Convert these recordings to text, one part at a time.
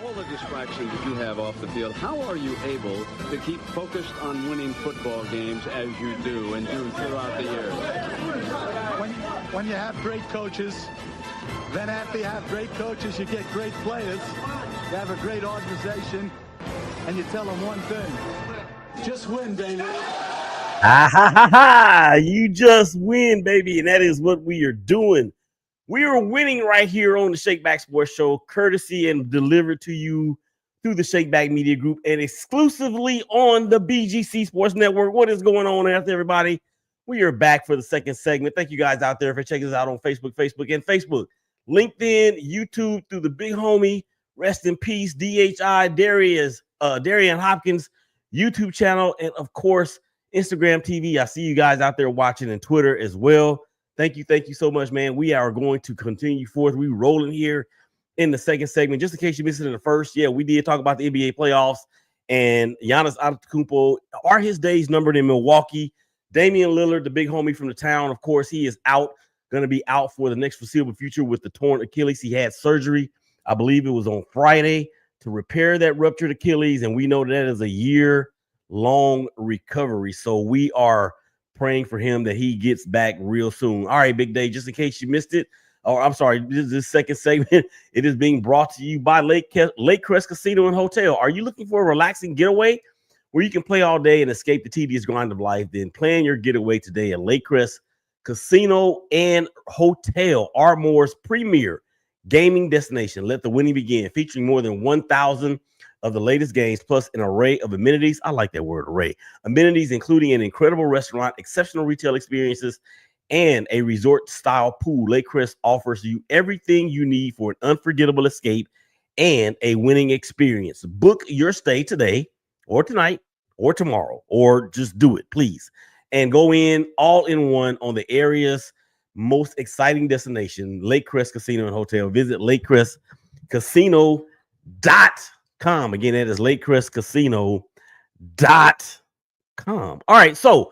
All the distractions that you have off the field, how are you able to keep focused on winning football games as you do and do throughout the years? When you have great coaches, then after you have great coaches, you get great players. You have a great organization, and you tell them one thing: just win, baby. Ha ha ha ha! You just win, baby, and that is what we are doing. We are winning right here on the ShakeBack Sports Show, courtesy and delivered to you through the ShakeBack Media Group and exclusively on the BGC Sports Network. What is going on out there, everybody? We are back for the second segment. Thank you guys out there for checking us out on Facebook, LinkedIn, YouTube, through the big homie, rest in peace, DHI, Darian Hopkins YouTube channel, and of course, Instagram TV. I see you guys out there watching, and Twitter as well. Thank you so much, man. We are going to continue forth. We rolling here in the second segment. Just in case you missed it in the first, yeah, we did talk about the NBA playoffs and Giannis Antetokounmpo. Are his days numbered in Milwaukee? Damian Lillard, the big homie from the town, of course, he is out, going to be out for the next foreseeable future with the torn Achilles. He had surgery, I believe it was on Friday, to repair that ruptured Achilles, and we know that is a year-long recovery. So we are praying for him that he gets back real soon. All right, Big Day, just in case you missed it, or I'm sorry, this second segment, it is being brought to you by Lake Crest Casino and Hotel. Are you looking for a relaxing getaway where you can play all day and escape the tedious grind of life? Then plan your getaway today at Lake Crest Casino and Hotel, Ardmore's premier gaming destination. Let the winning begin, featuring more than 1,000 of the latest games, plus an array of amenities. I like that word, array. Amenities including an incredible restaurant, exceptional retail experiences, and a resort-style pool. Lake Crest offers you everything you need for an unforgettable escape and a winning experience. Book your stay today or tonight or tomorrow, or just do it, please. And go in all in one on the area's most exciting destination, Lake Crest Casino and Hotel. Visit lakecrestcasino.com. Again, that is lakecrestcasino.com. All right, so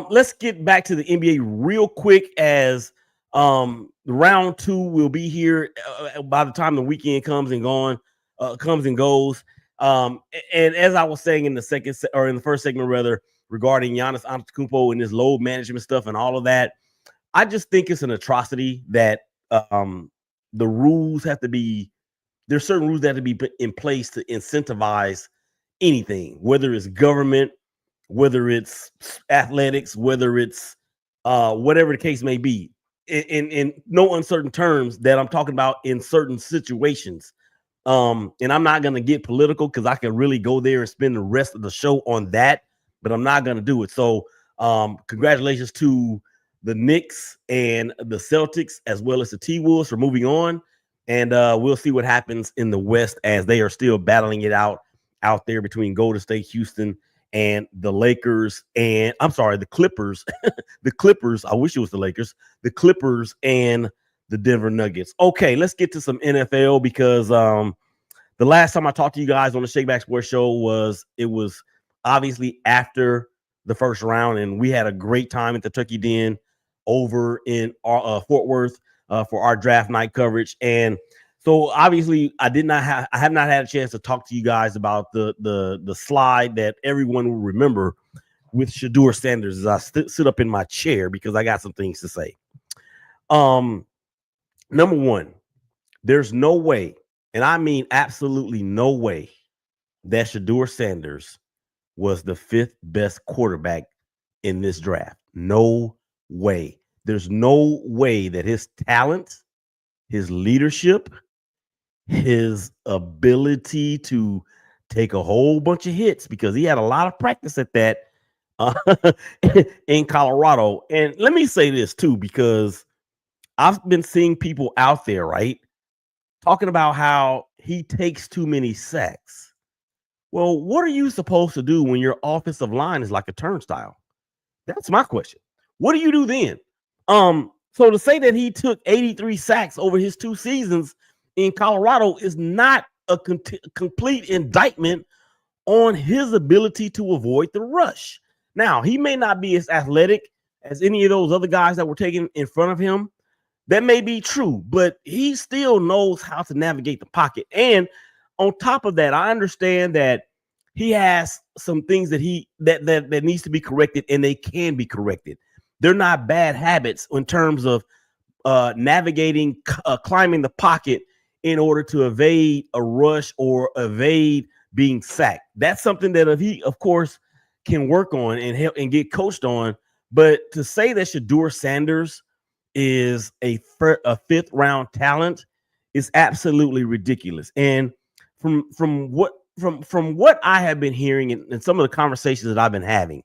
let's get back to the NBA real quick, as round 2 will be here by the time the weekend comes and goes. And as I was saying in the first segment, rather, regarding Giannis Antetokounmpo and his load management stuff and all of that, I just think it's an atrocity that the rules have to be. There's certain rules that have to be put in place to incentivize anything, whether it's government, whether it's athletics, whether it's whatever the case may be, in no uncertain terms that I'm talking about in certain situations. And I'm not going to get political because I can really go there and spend the rest of the show on that, but I'm not going to do it. So congratulations to the Knicks and the Celtics, as well as the T-Wolves, for moving on. And we'll see what happens in the West as they are still battling it out there between Golden State, Houston, and the Lakers. And I'm sorry, the Clippers. The Clippers. I wish it was the Lakers. The Clippers and the Denver Nuggets. Okay, let's get to some NFL, because the last time I talked to you guys on the ShakeBack Sports Show was obviously after the first round, and we had a great time at the Turkey Den over in Fort Worth for our draft night coverage. And so obviously I have not had a chance to talk to you guys about the slide that everyone will remember with Shedeur Sanders as I sit up in my chair, because I got some things to say. Number one, there's no way, and I mean absolutely no way, that Shedeur Sanders was the 5th best quarterback in this draft. No way. There's no way that his talent, his leadership, his ability to take a whole bunch of hits, because he had a lot of practice at that in Colorado. And let me say this too, because I've been seeing people out there, right, talking about how he takes too many sacks. Well, what are you supposed to do when your offensive line is like a turnstile? That's my question. What do you do then? So to say that he took 83 sacks over his 2 seasons in Colorado is not a complete indictment on his ability to avoid the rush. Now, he may not be as athletic as any of those other guys that were taken in front of him. That may be true, but he still knows how to navigate the pocket. And on top of that, I understand that he has some things that that needs to be corrected, and they can be corrected. They're not bad habits in terms of navigating, climbing the pocket in order to evade a rush or evade being sacked. That's something that he, of course, can work on and help and get coached on. But to say that Shedeur Sanders is a fifth round talent is absolutely ridiculous. And from what I have been hearing and some of the conversations that I've been having,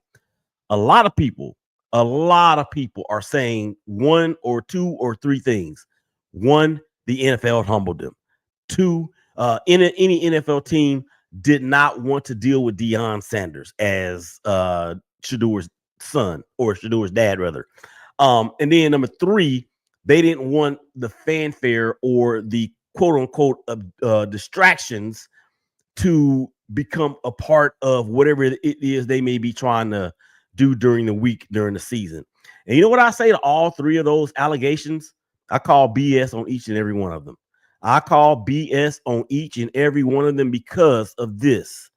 a lot of people are saying one or two or three things. One, the NFL humbled them. Two, any NFL team did not want to deal with Deion Sanders as Shedeur's son, or Shedeur's dad, rather. And then number three, they didn't want the fanfare or the quote unquote distractions to become a part of whatever it is they may be trying to do during the week, during the season. And you know what I say to all three of those allegations? I call BS on each and every one of them. I call BS on each and every one of them because of this.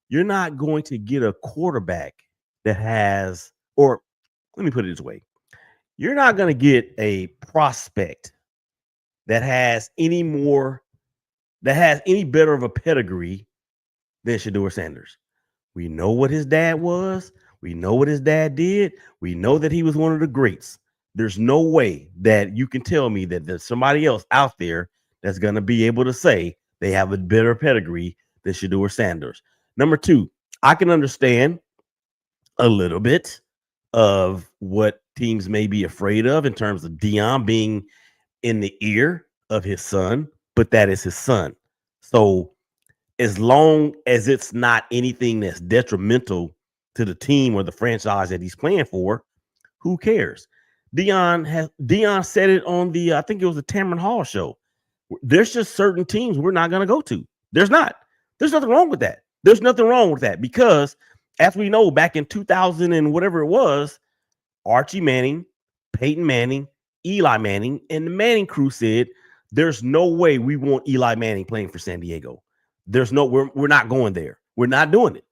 You're not going to get a quarterback that has, or let me put it this way. You're not going to get a prospect that has any better of a pedigree than Shedeur Sanders. We know what his dad was. We know what his dad did. We know that he was one of the greats. There's no way that you can tell me that there's somebody else out there that's going to be able to say they have a better pedigree than Shedeur Sanders. Number two, I can understand a little bit of what teams may be afraid of in terms of Deion being in the ear of his son, but that is his son. So as long as it's not anything that's detrimental to the team or the franchise that he's playing for, who cares? Deion said it on the, I think it was the Tamron Hall show. There's just certain teams we're not going to go to. There's nothing wrong with that. There's nothing wrong with that because as we know, back in 2000 and whatever it was, Archie Manning, Peyton Manning, Eli Manning, and the Manning crew said, there's no way we want Eli Manning playing for San Diego. We're not going there. We're not doing it.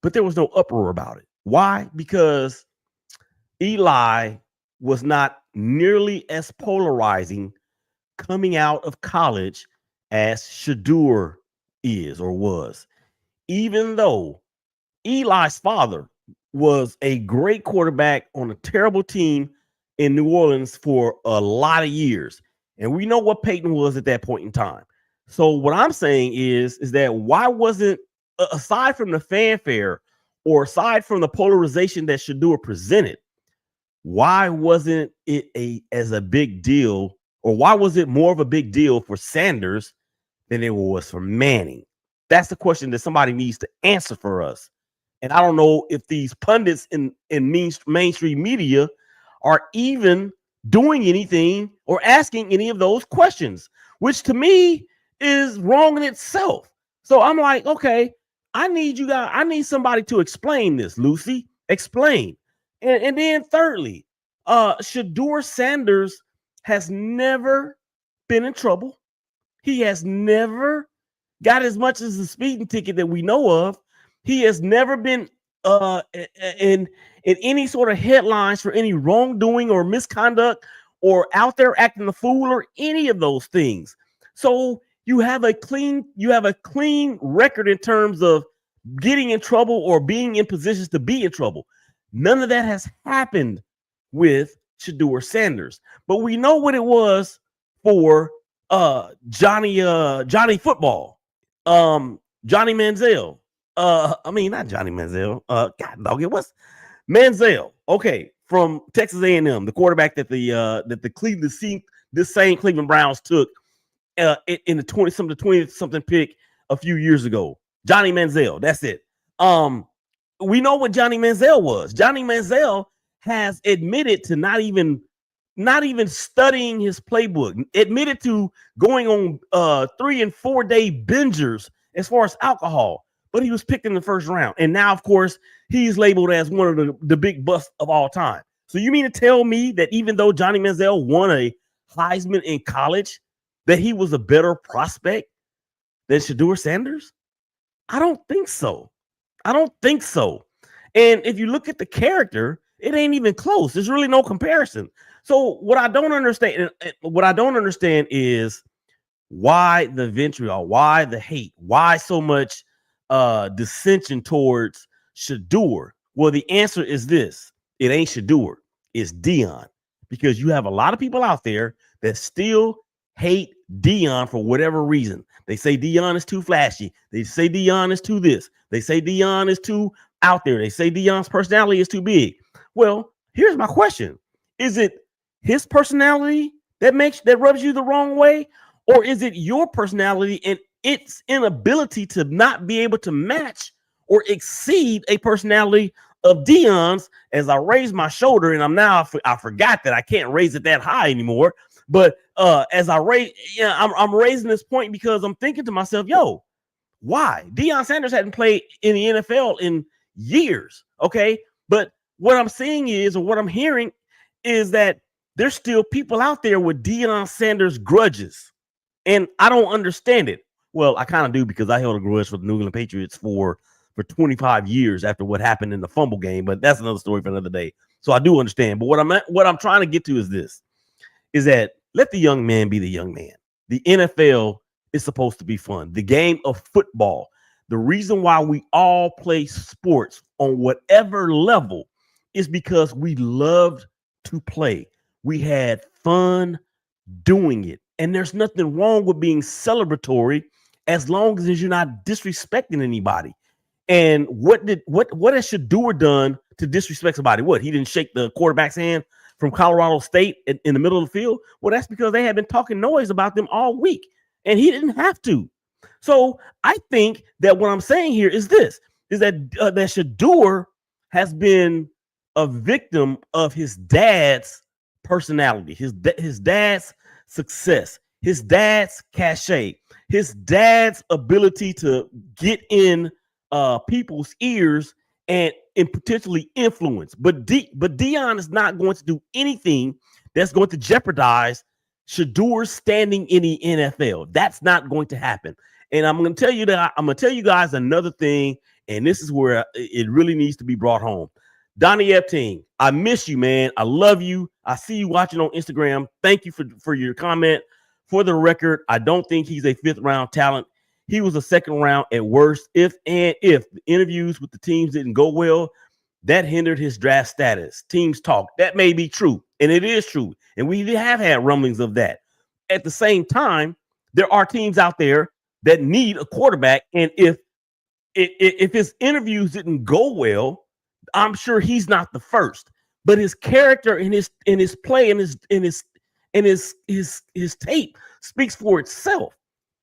But there was no uproar about it. Why? Because Eli was not nearly as polarizing coming out of college as Shedeur is or was. Even though Eli's father was a great quarterback on a terrible team in New Orleans for a lot of years. And we know what Peyton was at that point in time. So what I'm saying is that why wasn't, aside from the fanfare or aside from the polarization that Shedeur presented, why wasn't it as a big deal, or why was it more of a big deal for Sanders than it was for Manning? That's the question that somebody needs to answer for us. And I don't know if these pundits in mainstream media are even doing anything or asking any of those questions, which to me is wrong in itself. So I'm like, okay, I need somebody to explain this, Lucy. Explain. And then thirdly, Shedeur Sanders has never been in trouble. He has never got as much as a speeding ticket that we know of. He has never been in any sort of headlines for any wrongdoing or misconduct or out there acting the fool or any of those things. So you have a clean record in terms of getting in trouble or being in positions to be in trouble. None of that has happened with Shedeur Sanders, but we know what it was for Johnny Football, Johnny Manziel. Not Johnny Manziel. God dog, it was Manziel. Okay, from Texas A&M, the quarterback that this same Cleveland Browns took in the 20-something pick a few years ago. Johnny Manziel, that's it. We know what Johnny Manziel was. Johnny Manziel has admitted to not even studying his playbook, admitted to going on 3 and 4 day bingers as far as alcohol, but he was picked in the first round. And now, of course, he's labeled as one of the big busts of all time. So you mean to tell me that even though Johnny Manziel won a Heisman in college, that he was a better prospect than Shedeur Sanders? I don't think so. I don't think so. And if you look at the character, it ain't even close. There's really no comparison. So what I don't understand is why the vitriol, why the hate, why so much dissension towards Shedeur. Well, the answer is this: it ain't Shedeur, it's Deion, because you have a lot of people out there that still hate Deion for whatever reason. They say Deion is too flashy. They say Deion is too this. They say Deion is too out there. They say Deion's personality is too big. Well, here's my question: is it his personality that rubs you the wrong way, or is it your personality and its inability to not be able to match or exceed a personality of Deion's? As I raise my shoulder, and I forgot that I can't raise it that high anymore. But as I raise, I'm raising this point because I'm thinking to myself, yo, why? Deion Sanders hadn't played in the NFL in years, okay? But what I'm seeing is, or what I'm hearing is that there's still people out there with Deion Sanders grudges. And I don't understand it. Well, I kind of do, because I held a grudge for the New England Patriots for 25 years after what happened in the fumble game, but that's another story for another day. So I do understand. But what I'm trying to get to is this, is that let the young man be the young man. The NFL is supposed to be fun. The game of football, the reason why we all play sports on whatever level is because we loved to play. We had fun doing it. And there's nothing wrong with being celebratory as long as you're not disrespecting anybody. And what has Shedeur done to disrespect somebody? What? He didn't shake the quarterback's hand from Colorado State in the middle of the field? Well, that's because they had been talking noise about them all week, and he didn't have to. So I think that what I'm saying here is this, is that that Shedeur has been a victim of his dad's personality, his dad's success, his dad's cachet, his dad's ability to get in people's ears and potentially influence. But Deion is not going to do anything that's going to jeopardize Shedeur's standing in the NFL. That's not going to happen. And I'm going to tell you that I'm going to tell you guys another thing, and this is where it really needs to be brought home. Donnie Epting, I miss you, man. I love you. I see you watching on Instagram. Thank you for your comment. For the record, I don't think he's a 5th round talent. He was a 2nd round at worst. If the interviews with the teams didn't go well, that hindered his draft status. Teams talk. That may be true, and it is true. And we have had rumblings of that. At the same time, there are teams out there that need a quarterback, and if his interviews didn't go well, I'm sure he's not the first. But his character and his play and his tape speaks for itself.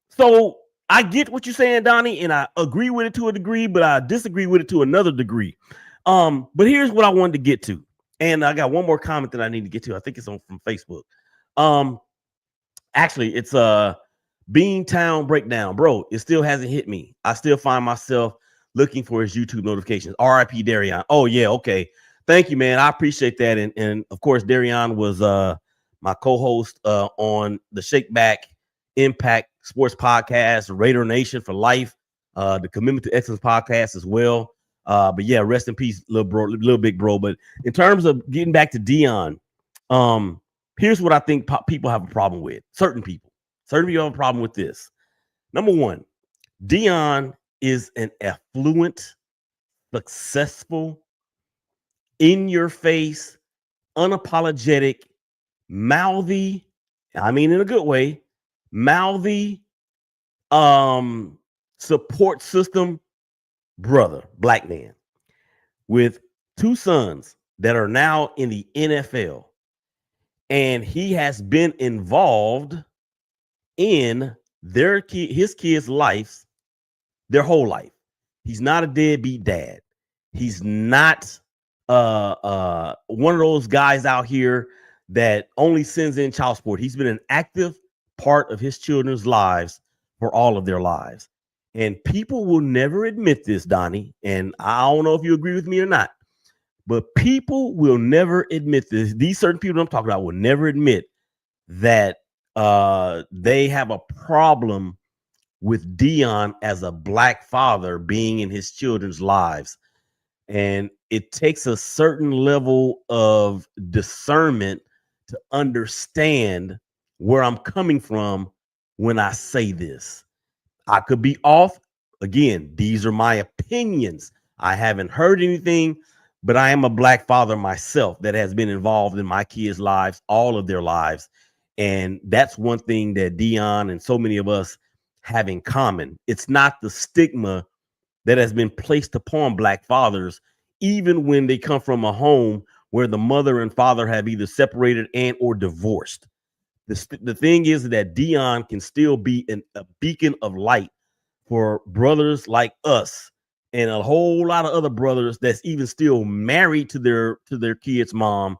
So I get what you're saying, Donnie, and I agree with it to a degree, but I disagree with it to another degree. But here's what I wanted to get to. And I got one more comment that I need to get to. I think it's from Facebook. Actually, it's Beantown Breakdown. Bro, it still hasn't hit me. I still find myself looking for his YouTube notifications. RIP Darian. Oh, yeah, okay. Thank you, man. I appreciate that. And of course, Darian was my co-host on the ShakeBack Impact Sports Podcast, Raider Nation for Life, the Commitment to Excellence podcast as well. But yeah, rest in peace, little big bro. But in terms of getting back to Deion, here's what I think people have a problem with. Certain people have a problem with this. Number one, Deion is an affluent, successful, in-your-face, unapologetic, mouthy, I mean in a good way, mouthy support system brother, black man, with 2 sons that are now in the NFL. And he has been involved in his kids' lives their whole life. He's not a deadbeat dad. He's not one of those guys out here that only sends in child support. He's been an active part of his children's lives for all of their lives. And people will never admit this, Donnie. And I don't know if you agree with me or not, but people will never admit this. These certain people I'm talking about will never admit that they have a problem with Deion as a black father being in his children's lives. And it takes a certain level of discernment to understand where I'm coming from when I say this. I could be off. Again, these are my opinions. I haven't heard anything, but I am a black father myself that has been involved in my kids' lives, all of their lives. And that's one thing that Deion and so many of us have in common. It's not the stigma that has been placed upon black fathers, even when they come from a home where the mother and father have either separated and or divorced. The thing is that Deion can still be a beacon of light for brothers like us and a whole lot of other brothers that's even still married to their kids' mom,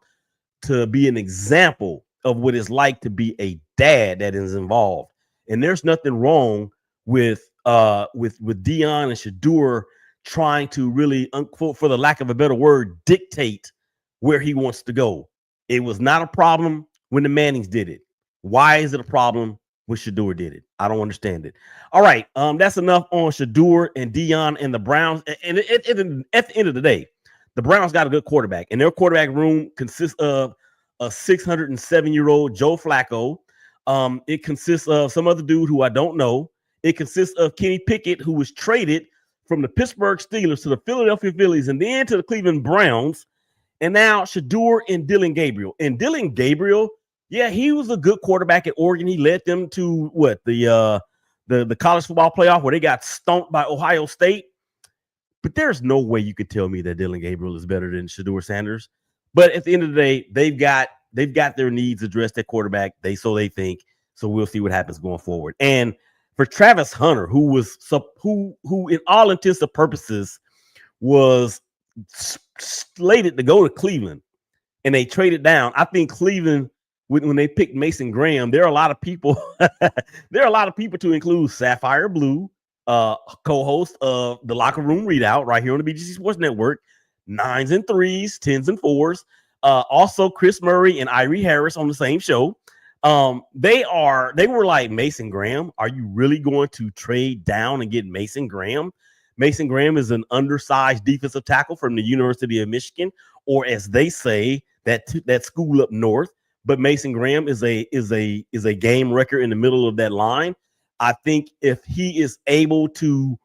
to be an example of what it's like to be a dad that is involved. And there's nothing wrong with Deion and Shedeur trying to really, unquote, for the lack of a better word, dictate where he wants to go. It was not a problem when the Mannings did it. Why is it a problem when Shedeur did it? I don't understand it. All right, that's enough on Shedeur and Deion and the Browns. And at the end of the day, the Browns got a good quarterback, and their quarterback room consists of a 607-year-old Joe Flacco. It consists of some other dude who I don't know. It consists of Kenny Pickett, who was traded from the Pittsburgh Steelers to the Philadelphia Phillies and then to the Cleveland Browns. And now Shedeur and Dillon Gabriel. And Dillon Gabriel, yeah, he was a good quarterback at Oregon. He led them to the college football playoff where they got stomped by Ohio State. But there's no way you could tell me that Dillon Gabriel is better than Shedeur Sanders. But at the end of the day, they've got their needs addressed at quarterback. They think. So we'll see what happens going forward. And for Travis Hunter, who in all intents and purposes was slated to go to Cleveland, and they traded down. I think Cleveland, when they picked Mason Graham, there are a lot of people. There are a lot of people to include Sapphire Blue, co-host of the Locker Room Readout right here on the BGC Sports Network, 9s and 3s, 10s and 4s. Also Chris Murray and Irie Harris on the same show. They were like, Mason Graham, are you really going to trade down and get Mason Graham? Mason Graham is an undersized defensive tackle from the University of Michigan, or as they say, that school up north. But Mason Graham is a game wrecker in the middle of that line. I think if he's able to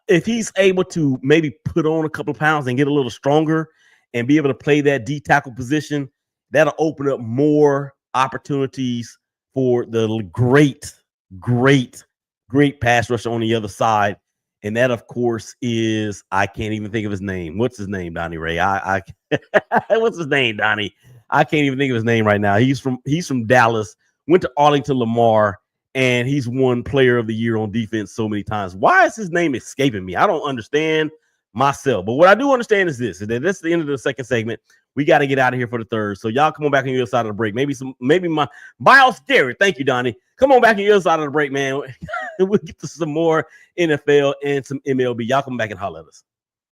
maybe put on a couple of pounds and get a little stronger and be able to play that D tackle position, that'll open up more opportunities for the great pass rusher on the other side. And that, of course, is, I can't even think of his name. What's his name, Donnie Ray? What's his name, Donnie? I can't even think of his name right now. He's from Dallas, went to Arlington Lamar, and he's won Player of the Year on defense so many times. Why is his name escaping me? I don't understand myself. But what I do understand is this, is that that's the end of the second segment. We got to get out of here for the third. So y'all come on back on the other side of the break. Maybe my Miles Garrett. Thank you, Donnie. Come on back on the other side of the break, man. We'll get to some more NFL and some MLB. Y'all come back and holler at us.